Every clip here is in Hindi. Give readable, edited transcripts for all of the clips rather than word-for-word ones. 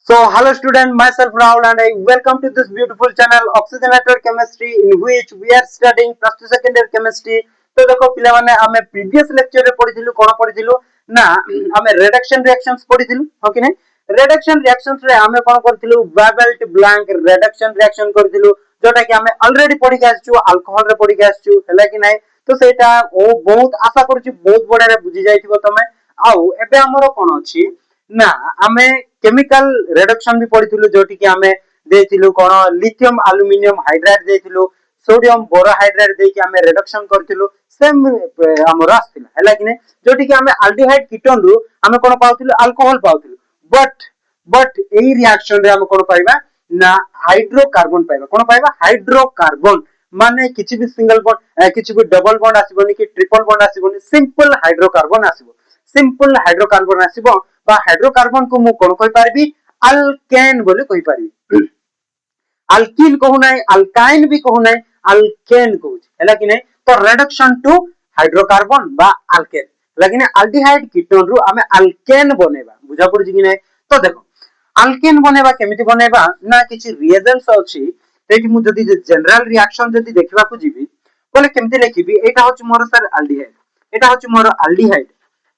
So, hello student, myself Rahul and I welcome to this beautiful channel Oxygenated Chemistry in which we are studying plus 2 second year chemistry. तो देखो पिला माने आमे previous lecture रे पढिथिलु कोन पढिथिलु ना आमे reduction reactions पढिथिलु हो कि नै reduction reactions रे आमे कोन करथिलु Babelt blank reduction reaction करथिलु जोटा कि आमे ऑलरेडी पढि के आछू अल्कोहल रे पढि के आछू हैला कि नै तो सेटा ओ बहुत आशा करूची बहुत बडा रे बुझी जाइथिबो तमे आउ एबे हमरो कोन अछि ना आमे केमिकल रिडक्शन भी पढिथिलु जोटी कि आमे देथिलु कोन लिथियम एल्युमिनियम हाइड्राइड देथिलु सोडियम बोरोहाइड्राइड देकी आमे रिडक्शन करथिलु सेम हमर आस्थिला हैला कि नै जोटी कि आमे एल्डिहाइड कीटोन रु आमे कोन पाउथिलु अल्कोहल पाउथिलु बट एई रिएक्शन रे आमे कोन पाइबा ना हाइड्रोकार्बन पाइबा कोन पाइबा हाइड्रोकार्बन माने किछि भी सिंगल बॉन्ड किछि भी डबल बॉन्ड आसीबोनी कि ट्रिपल बॉन्ड आसीबोनी सिंपल हाइड्रोकार्बन आसीबो सिंपल हाइड्रोकार्बन आसीबो बा हाइड्रोकार्बन को मु कोन कहि पारबी अल्केन बोली कहि पारबी अल्किन कहू नै अल्काइन भी कहू नै अल्केन कहू हैला कि नै तो रिडक्शन टू हाइड्रोकार्बन बा अल्केन लेकिन एल्डिहाइड कीटोन रु हमें अल्केन बनेबा बुझा पड़छि कि नै तो देखो अल्केन बनेबा केमिति बनेबा ना किछि रिएजेंट्स अछि तेठी मु जदी जनरल रिएक्शन जदी देखबा को जीबी बोले केमिति लिखिबी एटा होछि मोर सर एल्डिहाइड एटा होछि मोर एल्डिहाइड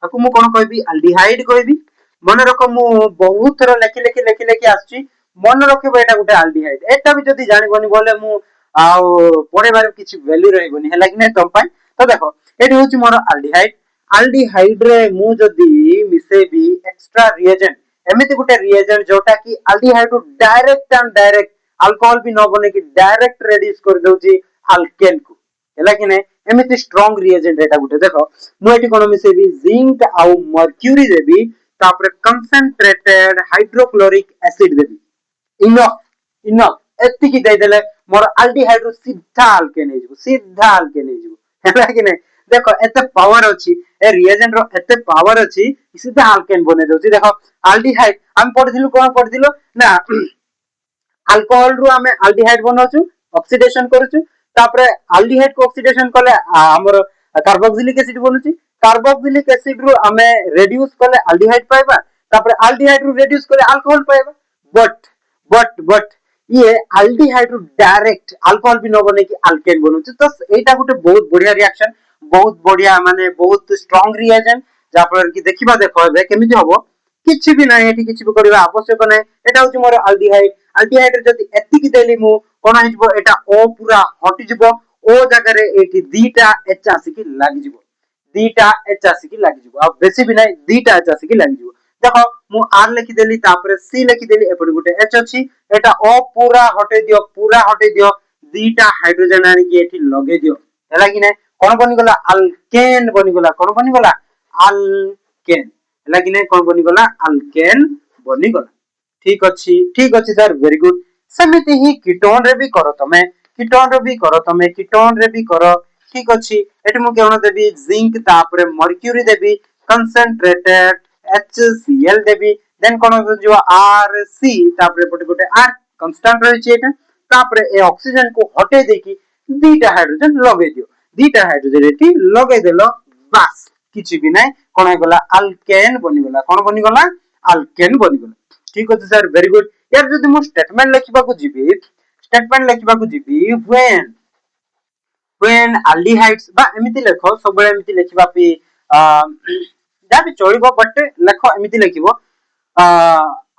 ताकू मु कोन कहबी एल्डिहाइड कहबी मन रख मु बहुत थर लेखि आछि मन रखिबो एटा गुटे एल्डिहाइड एटा भी जदी जानिबोनी बोले मु आउ पढेबार किछि वैल्यू रहइबोनी हैला कि नै तम पय तो देखो एटी होछि मोर एल्डिहाइड एल्डिहाइड रे मु जदी मिसेबी एक्स्ट्रा रिएजेंट एमिति गुटे रिएजेंट जोटा कि एल्डिहाइड रु डायरेक्ट एंड डायरेक्ट अल्कोहल भी न बने कि डायरेक्ट रेड्यूस कर दउची अल्केन को हैला कि नै एमिति स्ट्रांग रिएजेंट एटा गुटे देखो मु एटी कोन मिसेबी जिंक आउ मर्क्यूरी देबी तापरे कंसंट्रेटेड हाइड्रोक्लोरिक एसिड देबी इनफ एति की दे देले मोर एल्डिहाइड रु सीधा अल्केन हे जिवो हैला कि नै देखो एते पावर अछि ए रिएजेंट रो एते पावर अछि सीधा अल्केन बने दोछि देखो एल्डिहाइड हम पढिदिलु ना अल्कोहल रु हमें एल्डिहाइड बनौछु ऑक्सीडेशन करूछु तापरे एल्डिहाइड को ऑक्सीडेशन कले हमर कार्बोक्सिलिक एसिड बनउछि कार्बोक्सिलिक एसिड रु हमें रेड्यूस कले एल्डिहाइड पाइबा तापरे एल्डिहाइड रु रेड्यूस कले अल्कोहल पाइबा बट ये एल्डिहाइड रु डायरेक्ट अल्कोहल भी न बने कि अल्केन बनउछि तो एटा गुटे बहुत बढ़िया रिएक्शन बहुत बढ़िया माने बहुत स्ट्रांग रिएजेंट जा पर कि देखिबा देखो एबे केमिति हबो किछि भी नै एठी किछि भी करिबा आवश्यक नै एटा होछि मोर एल्डिहाइड रे जदी एति की देली मु कोन हिजबो एटा ओ पूरा हटि जिवो ओ जगह रे एठी दीटा एच आसी की लागि जिवो दीटा एच आसी की लागि जिवो आ बेसी भी नै दीटा एच आसी की लागि जिवो देखो मु आर लिखि देली तापरे सी लिखि देली एपडी गुटे एच अछि एटा ओ पूरा हटे दियो दीटा हाइड्रोजन आनी की एठी लगे दियो हैला कि नै कोन बनि गला अल्केन बनि गला कोन बनि गला अल्केन हैला कि नै कोन बनि गला अल्केन बनि गला ठीक अछि सर वेरी गुड समिति ही कीटोन रे भी करो तमे कीटोन रे भी करो ठीक अछि एठी मु केहन देबी जिंक तापरे मर्क्यूरी देबी कंसंट्रेटेड HCl देबी देन कोन जो Rc तापरे पटे गोटे R कांस्टेंट रहि छै एटा तापरे ए ऑक्सीजन को हटे देकी दीटा हाइड्रोजन लगे दियो दीटा हाइड्रोजन एठी लगे देलो बस किछि भी नै कोन गला अल्केन बनि गला कोन बनि गला अल्केन बनि गला ठीक अछि सर वेरी गुड यार जदि मु स्टेटमेंट लिखिबा को जिबी when aldehydes बा एमिति लेखो सब एमिति लिखिबा पी जा भी चलिबो बट लेखो एमिति लिखिबो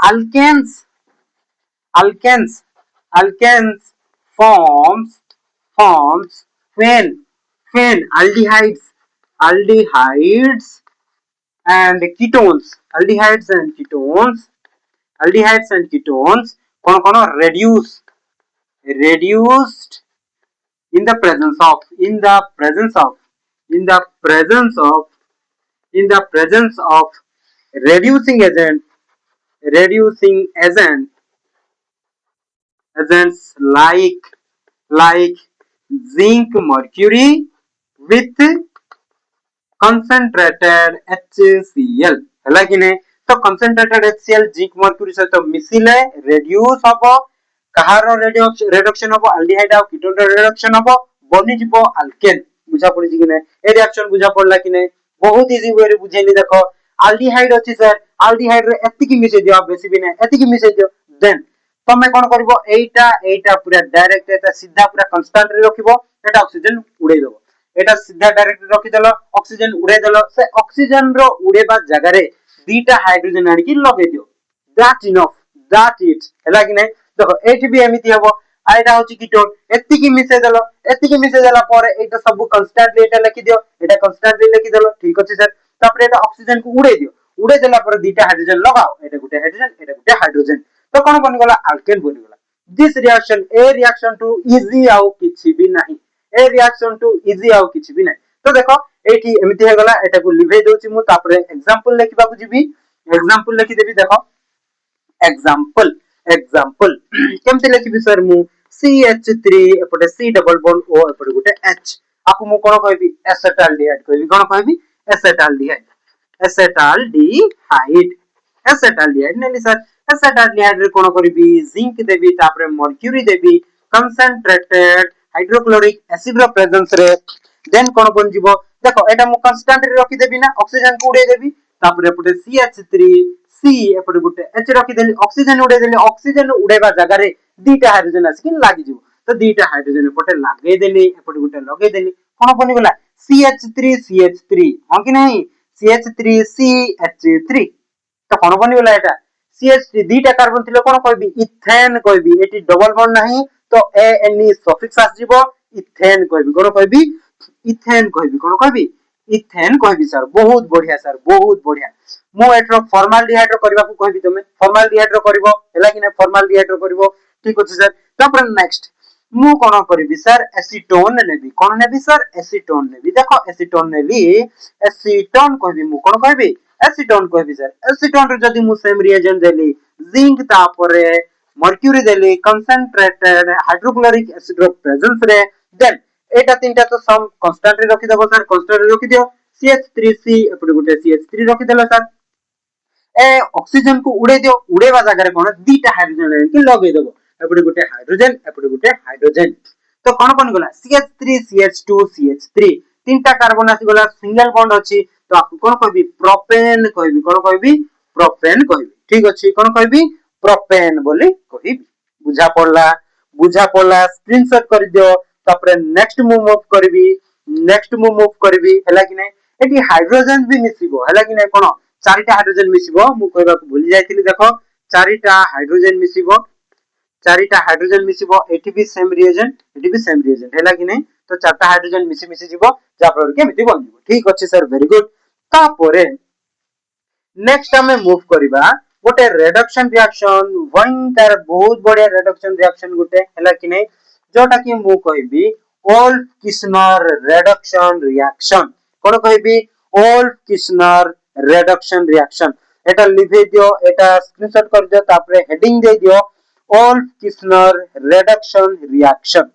alkanes alkanes forms when aldehydes and ketones kono reduced in the presence of reducing agents like zinc mercury with concentrated HCl हैला कि नै तो concentrated HCl zinc mercury से तो मिसिले reduce हबो कहारो रिडक्शन हबो एल्डिहाइड आ कीटोन रो रिडक्शन हबो बनि जिवो अल्केन बुझा पड़ि कि नै ए रिएक्शन बुझा पड़ला कि नै बहुत इजी वे रे बुझेली देखो आल्डिहाइड अछि सर आल्डिहाइड रे एतिकी मिसे दियो बेसी भी नै एतिकी मिसे दियो देन तमे कोन करबो एटा पूरा डायरेक्ट एटा सीधा पूरा कांस्टेंट रे रखिबो एटा ऑक्सीजन उड़ै देबो एटा सीधा डायरेक्ट रखि देलो ऑक्सीजन उड़ै देलो से ऑक्सीजन रो उड़ेबा जगह रे दीटा हाइड्रोजन आनि कि लगे दियो दैट इनफ दैट इट हैला कि नै देखो एठी भी एमिति हबो आइटा होची कीटोन एतिकी मिसे देला परे एटा सब कांस्टेंटली एटा लिखि दियो एटा कांस्टेंटली लिखि देलो ठीक अछि सर तापर एटा ऑक्सीजन को उड़े दियो उड़े देला परे दीटा हाइड्रोजन लगाओ एटा गुटे हाइड्रोजन तो कोन बनि गला अल्केन बनि गला this reaction a reaction to इजी आउ किछि भी नाही ए रिएक्शन टू इजी आउ किछि भी नाही तो देखो एठी एमिति हे गला एटा को लिभे दोछि मु तापर एग्जांपल लिखिबा को जिबी एग्जांपल लिखि देबी देखो एग्जांपल एग्जांपल केमते लिखिबी सर मु CH3 एपटे C डबल बॉन्ड O एपटे गुटे H आपु मु कोन कहबी एसेटाल्डिहाइड कहबी कोन कहबी एसेटाल्डिहाइड एसेटाल्डिहाइड नेली सर एसेटाल्डिहाइड रे कोन करबी जिंक देबी तापर मर्क्यूरी देबी कंसंट्रेटेड हाइड्रोक्लोरिक एसिड रो प्रेजेंस रे देन कोन बन जिवो देखो एटा मु कांस्टेंट रे रखि देबी ना ऑक्सीजन को उड़े देबी तापर एपटे CH3 C एपटे गुटे H रखि देली ऑक्सीजन उड़े देली ऑक्सीजन उड़ेबा जगह रे दीटा हाइड्रोजन आसी लागि जिवो तो दीटा हाइड्रोजन एपटे लागे देली एपटे गुटे लगे देली कोन बनि गला CH3 हां कि नहीं CH3CH3 तो कोन बनि गला एटा CH3 दीटा कार्बन थिले कोन कहबी इथेन कहबी एटी डबल बॉन्ड नाही तो ANE सफिक्स आस जिवो इथेन कहबी कोन कहबी इथेन कहबी कोन कहबी इथेन कहबी सर बहुत बढ़िया मु एट्रो फॉर्माल्डिहाइड रो करबा को कहबी तमे फॉर्माल्डिहाइड रो करबो हैला कि नै फॉर्माल्डिहाइड रो करबो ठीक अछि सर तापर नेक्स्ट मु कोन करबी सर एसीटोन नेबी कोन नेबी सर एसीटोन नेबी देखो एसीटोन नेली एसीटोन कहबी मु कोन कहबी एसीटोन कहबी सर एसीटोन रे जदी मु सेम रिएजेंट देली जिंक तापरे मर्क्यूरी देली कंसंट्रेटेड हाइड्रोक्लोरिक एसिड रो प्रेजेंस रे देन एटा तीनटा तो सम कांस्टेंट रे रखि देबो सर कांस्टेंट रे रखि दियो CH3C एपटे गुटे CH3 रखि देला सर ए ऑक्सीजन को उड़े दियो उड़ेबा जगह रे कोन दीटा हाइड्रोजन के लगे देबो एपटे गुटे हाइड्रोजन तो कोन बन गला CH3CH2CH3 तीनटा कार्बन आसी गला सिंगल बॉन्ड अछि तो आपको कोन कहबी प्रोपेन कहबी ठीक अछि कोन कहबी प्रोपेन बोली कहबी बुझा पड़ला स्क्रीनशॉट कर दियो तापर नेक्स्ट मूव करबी हैला कि नै एटी हाइड्रोजन भी मिसिबो हैला कि नै कोन चारिटा हाइड्रोजन मिसिबो मु कहबा भूली जायतिली देखो चारिटा हाइड्रोजन मिसिबो एटी भी सेम रिएजेंट हैला कि नै तो चारटा हाइड्रोजन मिसी जिवो जा पर के मिति बन जिवो ठीक अछि सर वेरी गुड तापरे नेक्स्ट हमें मूव करिबा गोटे रिडक्शन रिएक्शन भयंकर बहुत बढ़िया रिडक्शन रिएक्शन गोटे हैला कि नै जोटा कि मु कहबी ओल्फ किस्नर रिडक्शन रिएक्शन कोन कहबी ओल्फ किस्नर रिडक्शन रिएक्शन एटा लिखे दियो एटा स्क्रीनशॉट कर दियो तापरे हेडिंग दे दियो Wolff Kishner reduction reaction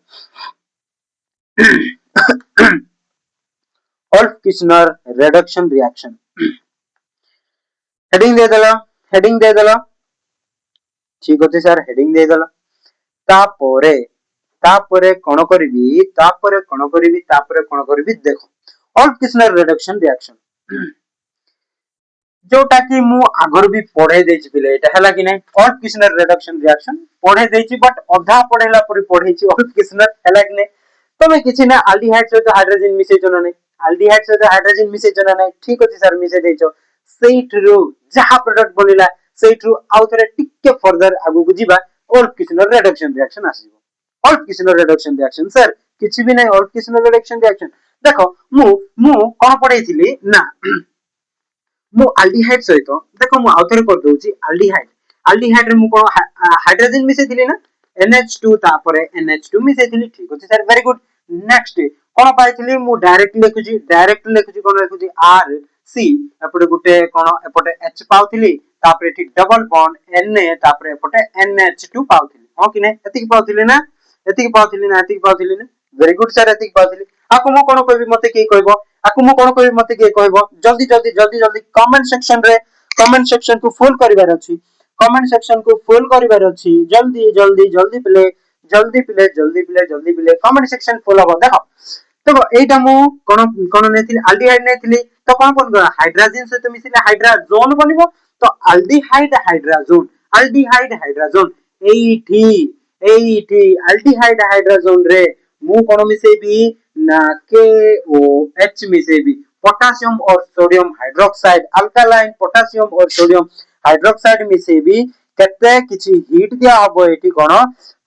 Wolff Kishner reduction reaction heading दे देला ठीक अछि सर हेडिंग दे देला तापरे कोन करबी देखो ओल्फ किस्नर रिडक्शन रिएक्शन जोटा कि मु आगर भी पढ़े देछि पिले एटा हला कि नै ओल्फ किस्नर रिडक्शन रिएक्शन पढ़े देछि बट अधा पढ़ेला पर पढ़ेछि ओल्फ किस्नर हला कि नै तमे किछि ना एल्डिहाइड से तो हाइड्रोजन मिसे जनो नै एल्डिहाइड से तो हाइड्रोजन मिसे जनो नै ठीक अछि सर मिसे देछो सेइट्रु जहा प्रोडक्ट बनिला सेइट्रु आउ थरे टिके फर्दर आगु बुझिबा ओल्फ किस्नर रिडक्शन रिएक्शन आसीबो Wolff Kishner reduction reaction sir किछि भी नै ओल्फ किस्नर रिडक्शन रिएक्शन देखो मु कोन पढैथिली ना मु एल्डिहाइड सहित देखो मु आउ थरे कर दोछि एल्डिहाइड रे मु कोन हाइड्रोजन मिसे दिली ना NH2 तापरे NH2 मिसे दिली ठीक अछि सर वेरी गुड नेक्स्ट कोन पाइथिली मु डायरेक्ट लिखुछि कोन लिखुछि R C एपटे गुटे कोन एपटे H पाउथिली तापरे ठीक डबल बॉन्ड Na तापरे एपटे NH2 पाउथिली हो कि नै एतिक पाउथिली ना वेरी गुड सर एतिक पाउथिली आकु मु कोन कहबी मते के कहबो जल्दी कमेंट सेक्शन को फुल करिवार अछि जल्दी प्ले कमेंट सेक्शन फुल हो देखो एटा मु कोन नेथिली एल्डिहाइड नेथिली तो कौन बन गला हाइड्रोजन सहित मिसिले हाइड्राजोन बनिबो तो अल्डिहाइड हाइड्राजोन अल्डिहाइड हाइड्राजोन एठी अल्डिहाइड हाइड्राजोन रे मु कोन मिसेबी ना KOH मिसेबी पोटेशियम और सोडियम हाइड्रोक्साइड अल्कालाइन पोटेशियम और सोडियम हाइड्रोक्साइड मिसेबी केते किछि हीट दिया हबो एठी कोन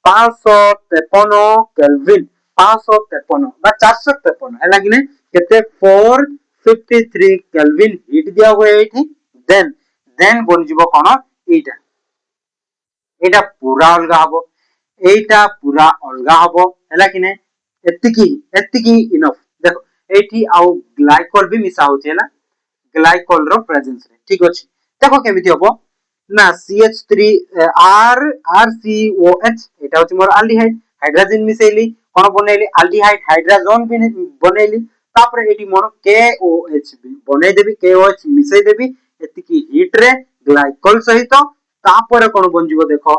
553 केल्विन 553 बा 453 हैला कि ने केते 453 केल्विन हीट दिया हुए एठी देन बन जिवो कोन एटा एटा पूरा अलगा हबो एटा पूरा अलगा हबो हैला कि ने एतिकी इनफ देखो एठी आउ ग्लाइकोल भी मिसा होचे हैला ग्लाइकोल रो प्रेजेंस रे ठीक अछि देखो केमिति हबो ना CH3 R RCOH এটা হচ্ছে মোর অ্যালডিহাইড হাইড্রোজেন মিশাইলি কোন বনাইলি অ্যালডিহাইড হাইড্রোজোন বনাইলি তারপরে এটি মোর KOH বনাই দেবি KOH মিশাই দেবি এতিকি হিট রে গ্লাইকল সহিত তারপরে কোন বনজিবো দেখো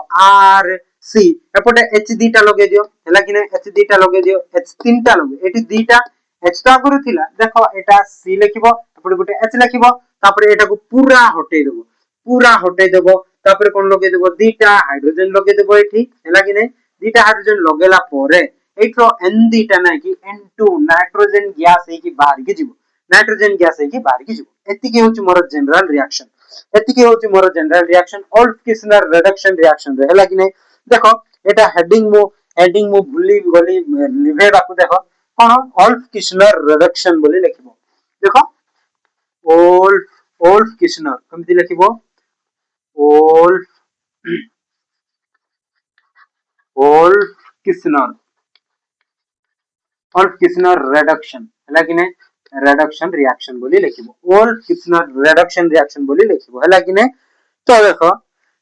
RC এপটে H দুইটা লগাই দিও হেলা কিনে H দুইটা লগাই দিও H তিনটা লগাই এটি দুইটা H তো আগরু থিলা দেখো এটা C লিখিবো এপটে গুটে H লিখিবো তারপরে এটাকু পুরা হটাই দেবো पूरा हटे देबो तापर कोन लगे देबो दीटा हाइड्रोजन लगे देबो एठी हैला कि नै दीटा हाइड्रोजन लगेला परे एठो N दीटा ना कि N2 नाइट्रोजन गैस है कि बाहर के जीवो नाइट्रोजन गैस है कि बाहर के जीवो एतिके होची मोर general reaction Wolff Kishner reduction reaction रे हैला कि नै देखो एटा हेडिंग मु भूली गली लिभे बाकू देखो कोन ओल्फ किस्नर रिडक्शन बोली लिखिबो देखो ओल्फ किस्नर कमिति लिखिबो ओल्फ किस्नर रिडक्शन हैला कि नै रिडक्शन रिएक्शन बोली लिखिबो ओल्फ किस्नर रिडक्शन रिएक्शन बोली लिखिबो हैला कि नै तो देखो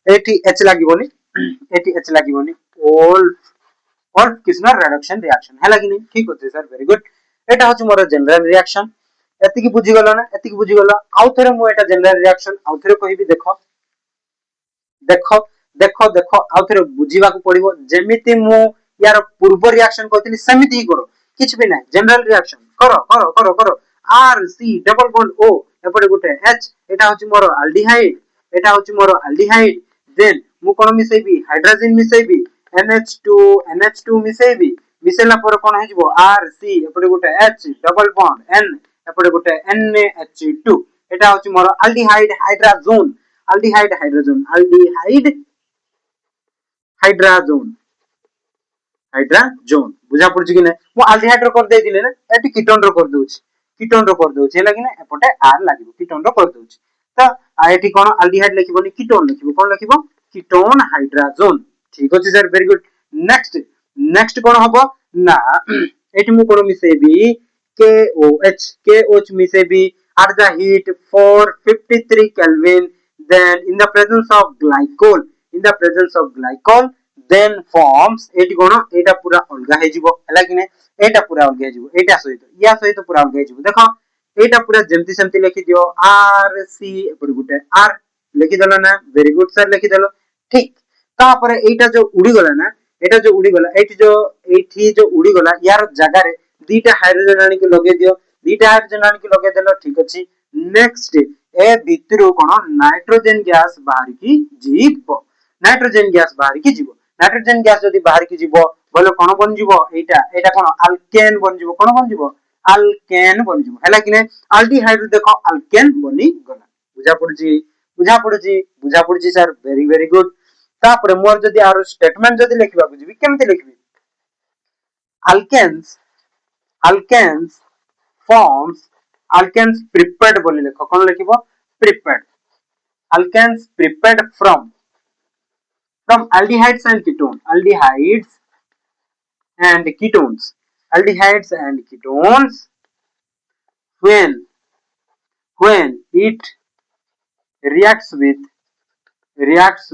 एटी H लागिबोनी ओल्फ किस्नर रिडक्शन रिएक्शन हैला कि नै ठीक होते सर वेरी गुड एटा होची मोर जनरल रिएक्शन एतिकी बुझी गलो ना एतिकी बुझी गलो आउ थरे मु एटा जनरल रिएक्शन आउ थरे कहिबी देखो देखो देखो देखो आउ थरे बुझीबा को पड़िबो जेमिति मु यार पूर्व रिएक्शन कहतिली समिति ही करो किछ भी नै जनरल रिएक्शन करो R C double bond O एपटे गुटे H एटा होची मोर अल्डिहाइड देन मु कोन मिसेबी हाइड्रोजन मिसेबी NH2 मिसेबी मिसेला पर कोन हे जिवो R C एपटे गुटे H डबल बॉन्ड N एपटे गुटे NH2 एटा होची मोर अल्डिहाइड हाइड्रोजन हाइड्राजोन बुझा पड़छ कि नै मु अल्डिहाइड रो कर देतिले ना एटी कीटोन रो कर दोछि हेला कि नै एपटे R लागिबो कीटोन रो कर दोछि त एटी कोन अल्डिहाइड लिखिबोनी कीटोन लिखिबो कोन लिखिबो कीटोन हाइड्राजोन ठीक अछि सर वेरी गुड नेक्स्ट कोन हबो ना एटी मु कोन मिसेबी KOH मिसेबी at the heat 453 Kelvin then in the presence of glycol then forms एटी कोन एटा पूरा अलगा हे जिवो हला कि नै एटा पूरा अलगा हे जिवो एटा सहित या सहित पूरा अलगा हे जिवो देखो एटा पूरा जेमति सेमति लिखि दियो RC एपड़ गुटे R लिखि देलो ना वेरी गुड सर लिखि देलो ठीक तापर एटा जो उडी गला ना एटा जो उडी गला एठी जो उडी गला यार जगह रे दीटा हाइड्रोजन आनी के लगे दियो दीटा हाइड्रोजन आनी के लगे देलो ठीक अछि नेक्स्ट ए भितरु कोन नाइट्रोजन गैस बाहर की जीवो नाइट्रोजन गैस जदी बाहर की जीवो बोले कोन बन जीवो एटा कोन अल्केन बन जीवो कोन बन जीवो अल्केन बन जीवो हैला कि नै अल्डिहाइड देखो अल्केन बनी गला बुझा Panaji sir very very good तापर मोर जदी आरो स्टेटमेंट जदी लिखबा बुझबी केमते लिखबी alkenes forms alkenes prepared बोली लिखो कोन लिखिबो prepared alkenes prepared from aldehydes and ketones when it reacts with reacts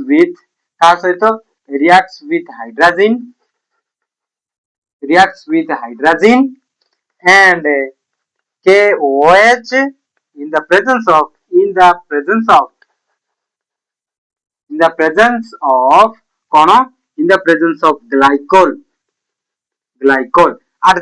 with hydrogen and KOH in the presence of glycol at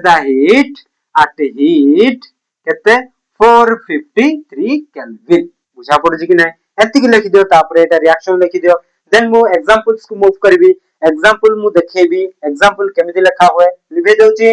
heat kete 453 kelvin बुझा पड़ुछि कि नै एति कि लिखि दियो तापरे एटा रिएक्शन लिखि दियो देन मु एग्जांपल्स को मूव करबी एग्जांपल मु देखेबी एग्जांपल केमिति लिखा होय लिखि देउछि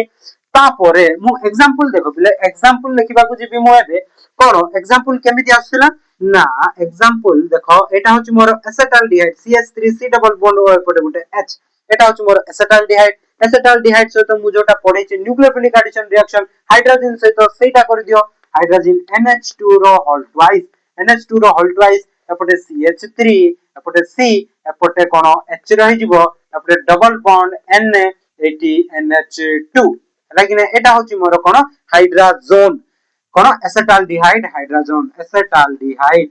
तापरे मु एग्जांपल देखो पिले एग्जांपल लिखिबा को जिबी मु एबे कोन एग्जांपल केमिति आछिला ना एग्जांपल देखो एटा होछि मोर acetaldehyde CH3C double bond O एपटे गुटे H एटा होछि मोर एसिटाल्डिहाइड सहित मु जोटा पढैछि न्यूक्लियोफिलिक एडिशन रिएक्शन हाइड्रोजन सहित सेटा कर दियो हाइड्रोजन NH2 रो होल ट्वाइस NH2 रो होल ट्वाइस एपटे CH3 एपटे C एपटे कोन H रहि जिवो एपटे डबल बॉन्ड N एटी NH2 लागिने एटा होछि मोर कोन हाइड्रोजन कोन एसिटाल्डिहाइड हाइड्रोजन एसिटाल्डिहाइड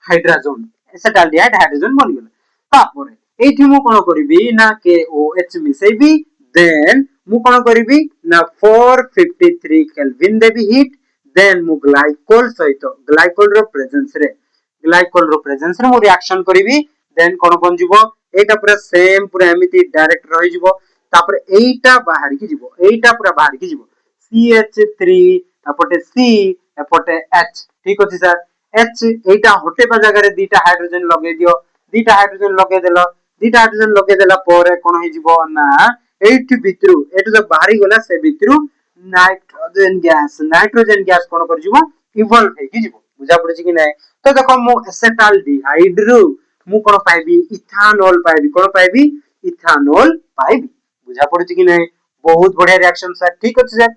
हाइड्रोजन बनि गेल तापरे एठी मु कोन करबी ना KOH मिसेबी देन मु कोन करबी ना 453 केल्विन देबी हीट देन मु ग्लाइकोल सहित ग्लाइकोल रो प्रेजेंस रे मु रिएक्शन करबी देन कोन बन जिवो एटा पूरा सेम पूरा एमिति डायरेक्ट रहि जिवो तापर एटा बाहर की जिवो एटा पूरा बाहर की जिवो CH3 एपटे C एपटे H ठीक अछि सर H एटा हटेबा जगह रे दीटा हाइड्रोजन लगे दियो दीटा हाइड्रोजन लगे देला परे कोन हे जिवो ना एठी भितरु एटु जो बाहरी गला से भितरु नाइट्रोजन गैस कोन कर जिवो इवॉल्व हे की जिवो बुझा पड़छि कि नै तो देखो मु एसिटाल्डिहाइड रु मु कोन पाइबी इथानॉल पाइबी कोन पाइबी इथानॉल पाइबी बुझा पड़छि कि नै बहुत बढ़िया रिएक्शन सर ठीक अछि सर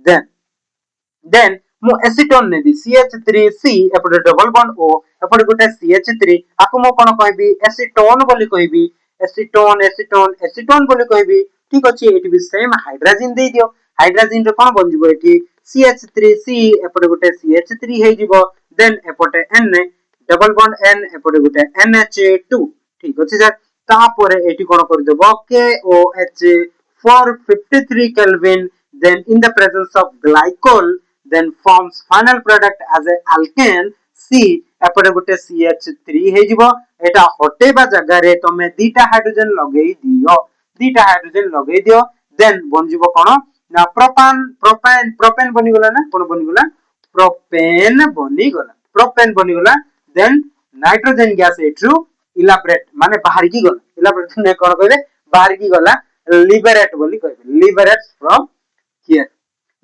देन मु एसीटोन नेबी CH3C एपटे डबल बॉन्ड O एपटे गुटे CH3 आको मु कोन कहबी एसीटोन बोली कहबी एसीटोन बोली कहबी ठीक अछि एटी भी सेम हाइड्रोजन दे दियो हाइड्रोजन रे कोन बन जिवो एटी CH3C एपटे गुटे CH3 हे जिवो देन एपटे N डबल बॉन्ड N एपटे गुटे NH2 ठीक अछि सर तापरे एटी कोन कर देबो KOH 453 kelvin then in the presence of glycol then forms final product as a alkane C एपटे Gute CH3 हे जिवो एटा हटेबा जगह रे तमे दीटा हाइड्रोजन लगेई दियो देन बन जिवो कोन ना प्रोपेन बनि गला ना कोन बनि गला प्रोपेन बनि गला देन नाइट्रोजन गैस एट्रू इलाबरेट माने बाहर की गला इलाबरेट ने कोन कहले बाहर की गला लिबरेट बोली कहबे liberates from here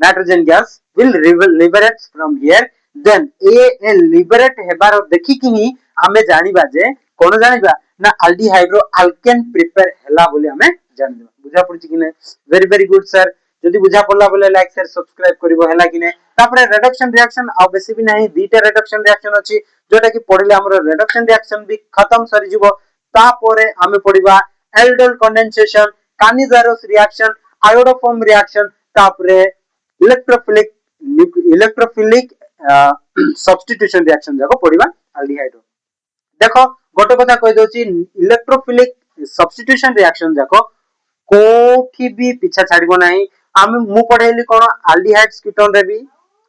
nitrogen gas will liberate from here then a liberate हेबार देखि कि हमें जानिबा जे कोन जानिबा ना aldehyde रो alkane prepare हैला बोली हमें जानिबा बुझा पड़छि कि नै वेरी गुड सर जदि बुझा पड़ला बोले लाइक शेयर सब्सक्राइब करिवो हैला कि नै तापरे रिडक्शन रिएक्शन आ बेसी भी नहीं दीटा रिडक्शन रिएक्शन अछि जोटा कि पढिले हमर रिडक्शन रिएक्शन भी खत्म सरी जिवो तापरे हमें पढिबा aldol condensation Cannizzaro's reaction iodoform reaction तापरे इलेक्ट्रोफिलिक सब्स्टिट्यूशन रिएक्शन जाको पढिबा एल्डिहाइड देखो गोटे कथा कहि दोची इलेक्ट्रोफिलिक सब्स्टिट्यूशन रिएक्शन जाको कोठी भी पीछा छाड़िबो नाही हम मु पढैली कोन एल्डिहाइड्स कीटोन रे भी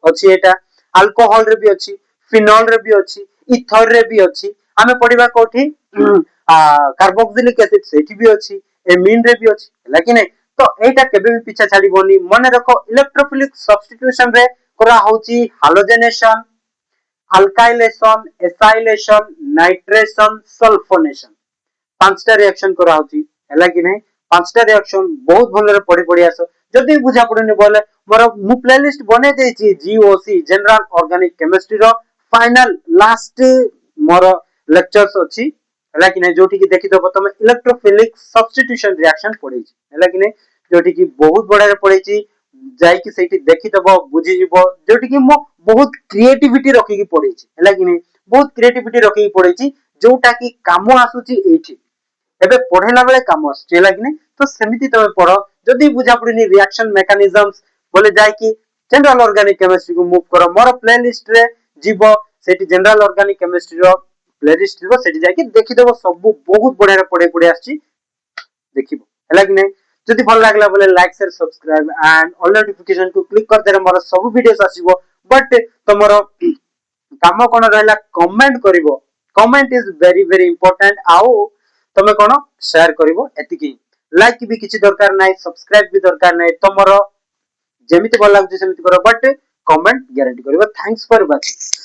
अछि एटा अल्कोहल रे भी अछि फिनोल रे भी अछि इथर रे भी अछि हमें पढिबा कोठी कार्बोक्सिलिक एसिड सेठी भी अछि एमीन रे भी अछि हला कि नै तो एटा केबे भी पीछा छाड़िबोनी मने रखो इलेक्ट्रोफिलिक सब्स्टिट्यूशन रे करा होची halogenation alkylation acylation nitration sulphonation पांचटा रिएक्शन करा होची हला कि नै पांचटा रिएक्शन बहुत भलरे पढि आसो जदि बुझा पडनी बोले मोर मु प्लेलिस्ट बने देछि GOC जनरल ऑर्गेनिक केमिस्ट्री रो फाइनल लास्ट मोर लेक्चर्स अछि हला कि नै जोठी कि देखि दबो तमे इलेक्ट्रोफिलिक सब्स्टिट्यूशन रिएक्शन पढि हला कि नै जोठी कि बहुत बड़ारे पढिछि जाई कि सेठी देखि दबो बुझि जिवो जोठी कि मो बहुत क्रिएटिविटी रखि कि पढिछि हला कि नै बहुत क्रिएटिविटी रखि कि पढिछि जोटा कि काम आसुछि एठी एबे पढेला बेले काम आसुछि हला कि नै तो सेमिति तमे पढो जदि बुझा पडिनी रिएक्शन मेकानिजम्स बोले जाई कि जनरल ऑर्गेनिक केमिस्ट्री को मूव करो मोर प्लेलिस्ट रे जिवो सेठी जनरल ऑर्गेनिक केमिस्ट्री रो प्लेलिस्ट जिवो सेठी जाई कि देखि दबो सब बहुत बढिया रे पढे आछि देखिबो हला कि नै जदि भल लागला बोले like share subscribe and all notification को क्लिक कर देरे मोर सब वीडियोस आसीबो बट तमरो काम कोन रहला कमेंट करिवो कमेंट इज वेरी इंपोर्टेंट आउ तमे कोन शेयर करिवो एतिकी लाइक भी किछि दरकार नै सब्सक्राइब भी दरकार नै तमरो जेमिति भल लागुଛି सेमिति करो बट कमेंट गारंटी करिवो थैंक्स फॉर वाचिंग।